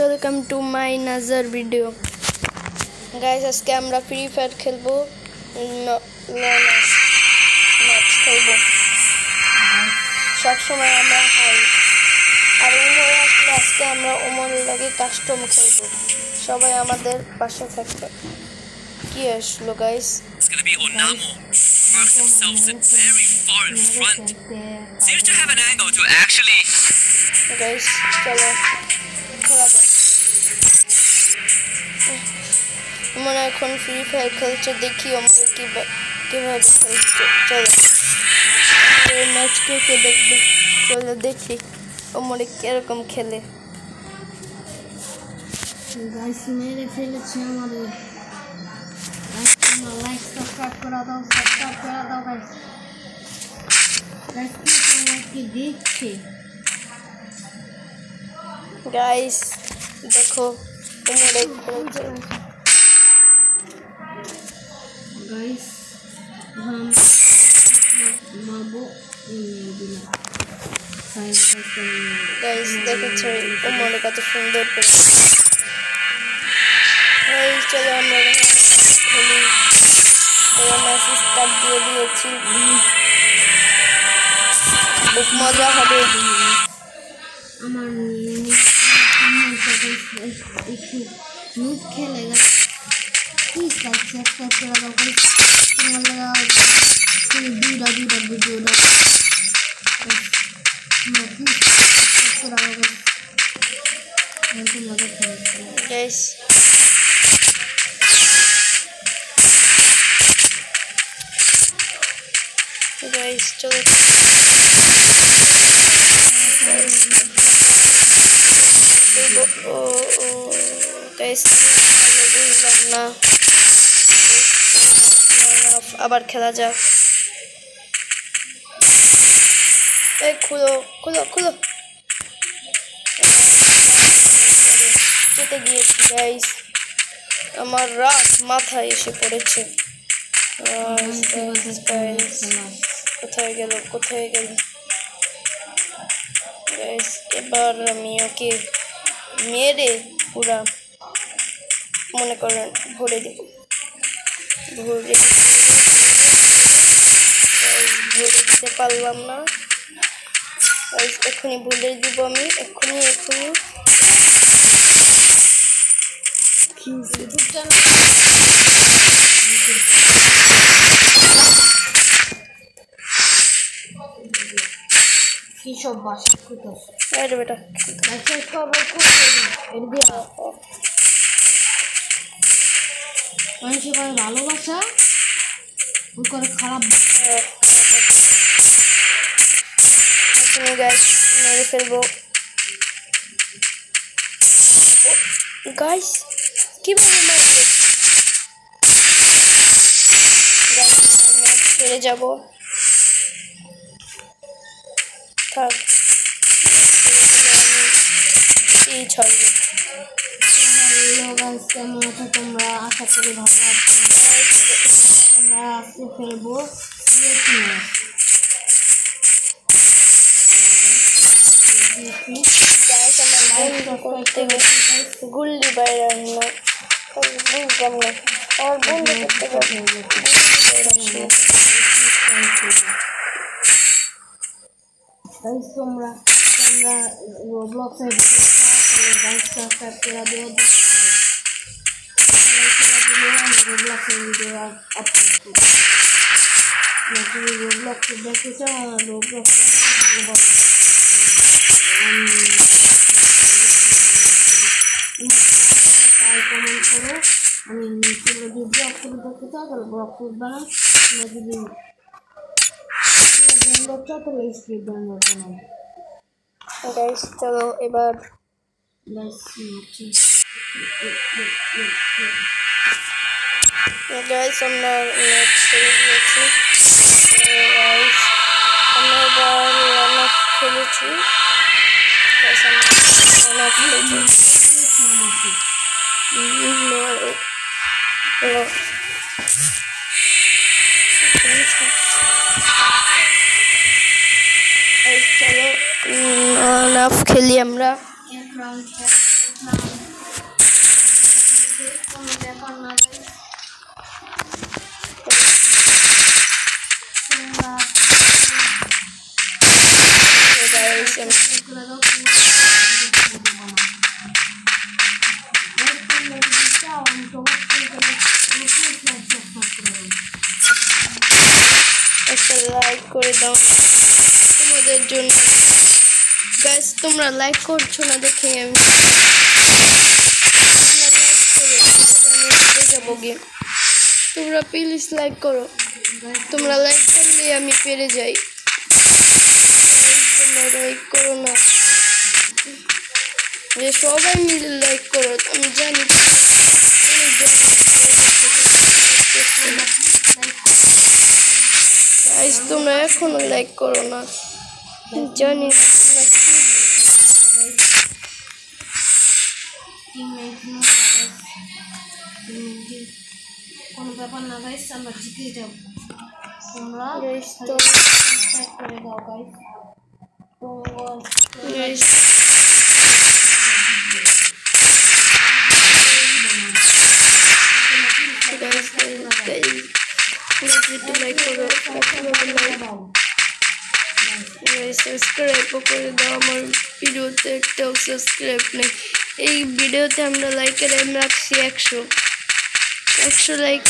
welcome to my another video. Guys, আজকে আমরা free fire খেলবো, ম্যাচ খেলবো। সবসময় আমরা হাই আর ওমর আসলে আজকে আমরা ওমরের লাগে কাস্টম খেলবো। সবাই আমাদের পাশে থাকবে। কি আসলো guys? It's gonna be Onamo. Marks themselves in very far in front. Seems to have an angle to actually. Guys, চলো খেলা যাক। আমরা এখন ফ্রি ফায়ার খেলছে, দেখি আমরা কিভাবে খেলছে। চলো এই ম্যাচ কে দেখবে, চলো দেখি আমরা কিরকম খেলে। গাইস মেরে ফেলেছে আমাদের। লাইক সাবস্ক্রাইব করে দাও গাইস। কি দেখছে গাইস, দেখো তোমরা খেলছে। গাইস हम মারবো দিলা গাইস দেখেছো তোমরা কত সুন্দর করে। গাইস চলো আমরা খেলি। ওরা ম্যাচ স্টার্ট দিয়ে দিয়েছি, খুব মজা হবে। আমার একটু নুব খেলে প্লিজ সাবস্ক্রাইব করে দাও গাইস। তোমরা তুমি দুইটা ভিডিওটা প্লিজ সাবস্ক্রাইব করে দাও গাইস। গাইস চলো গাইস বুঝলাম না, আবার খেলা যাক। এই খুলো যেতে গিয়েছি গাইস, আমার রাত মাথায় এসে পড়েছে। কোথায় গেল গাইস? এবার আমি ওকে মেরে পুরা মনে করেন ভরে দেব। ভরে দিতে পারলাম না গাইস, এক্ষুনি ভরে দিব আমি, এক্ষুনি কি সব বাসা কুতাস আরে বেটা মেসেজ সবাই করে দিই এদিকে মানুষের করে ভালোবাসা ওই করে খারাপ এখানে গাইস মেরে ফেলবো। গাইস কিভাবে মারবে? গাইস ম্যাচ হেরে যাব। থাক এই ছাড়বো। কেমন আছো তোমরা? আশা করি ভালো আছো। আমরা আজকে খেলবো গুল্লি বাইরে না, বুঝলাম না আমার বন্ধু করতে পারবে। তোমরা রোবলক্সের গাইস সাবস্ক্রাইব করে দিও। রোবলক্সের ভিডিও আপলোড করব। যদি রোবলক্স দেখতে চাও রোবলক্সে ভালোভাবে কমেন্ট করো। আমি তোমরা যদি ব্লগ করে দেখতে চাও তাহলে ব্লগ করবে না, তোমরা যদি ডাউনলোড চাও তাহলে স্ক্রিপ্ট ডাউনলোড করো। গাইস চলো এবার গাইস আমরা ম্যাচ শুরু করেছি। গাইস আমরা এবার রান অফ খেলেছি। গাইস আমরা রান অফ খেলেছি। চলো রান অফ খেলি আমরা। एक राउंड আমি তোমার একটা লাইক করে দাও তোমাদের জন্য। গাইস তোমরা লাইক করছো না দেখে আমি যাবো গেম। তোমরা প্লিজ লাইক করো, তোমরা লাইক করলে আমি পেরে যাই। লাইক করো না, যে সবাই মিলে লাইক করো। আমি জানি গাইস তোমরা এখনো লাইক করো না, জানি না কোনো ব্যাপার না গাইস, আমরা জিতে যাব। তোমরা সাবস্ক্রাইব করে দাও গাইস। সাবস্ক্রাইব করে দাও। আমার ভিডিওতে একটাও সাবস্ক্রাইব নেই। এই ভিডিওতে আমরা লাইকের এম রাখছি 100 লাইক।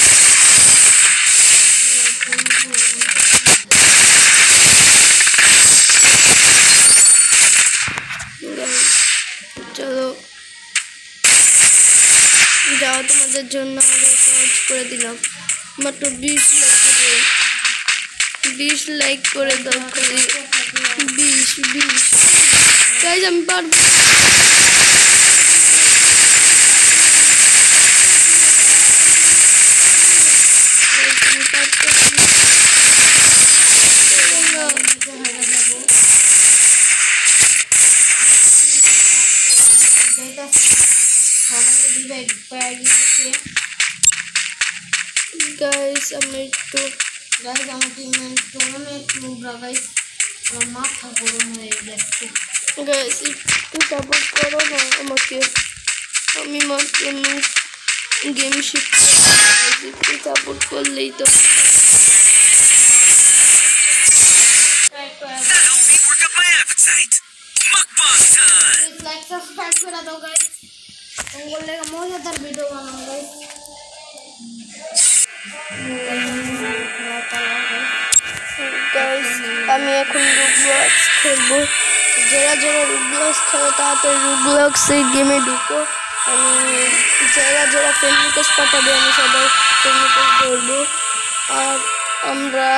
চলো যাও, তোমাদের জন্য সহজ করে দিলাম। মাত্র 20 লাইক করে দাও খালি। 20 গাইস আমি পারবো। গাইস আমি একটু গাইস আমার টিমে অনেক নোংরা গাইস, আমার মাথা গরম হয়ে যাচ্ছে। গাইস একটু সাপোর্ট করো না আমাকে, আমি মাত্র গেম শিখতে। একটু সাপোর্ট করলেই তো। That helped me work up my appetite. Mukbang time! Like subscribe করে দাও গাইস, বললে মজাদার ভিডিও বানাবো গাইস। গাইস আমি এখন রুবলক্স খেলবো। যারা রুবলক্স খেলো তাড়াতাড়ি রুবলক্স এই গেমে ঢুকো। আমি যারা ফ্রেন্ড রিকোয়েস্ট পাঠাবে আমি সবাই ফ্রেন্ড রিকোয়েস্ট ধরবো। আর আমরা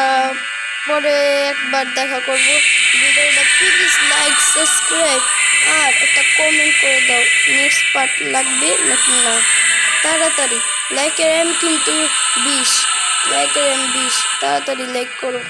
পরে একবার দেখা করবো। ভিডিওটা প্লিজ লাইক সাবস্ক্রাইব আর একটা কমেন্ট করে দাও নেক্সট পার্ট লাগবে নাকি না। তাড়াতাড়ি লাইকের এম কিন্তু 20 লাইকের এম 20, তাড়াতাড়ি লাইক করো।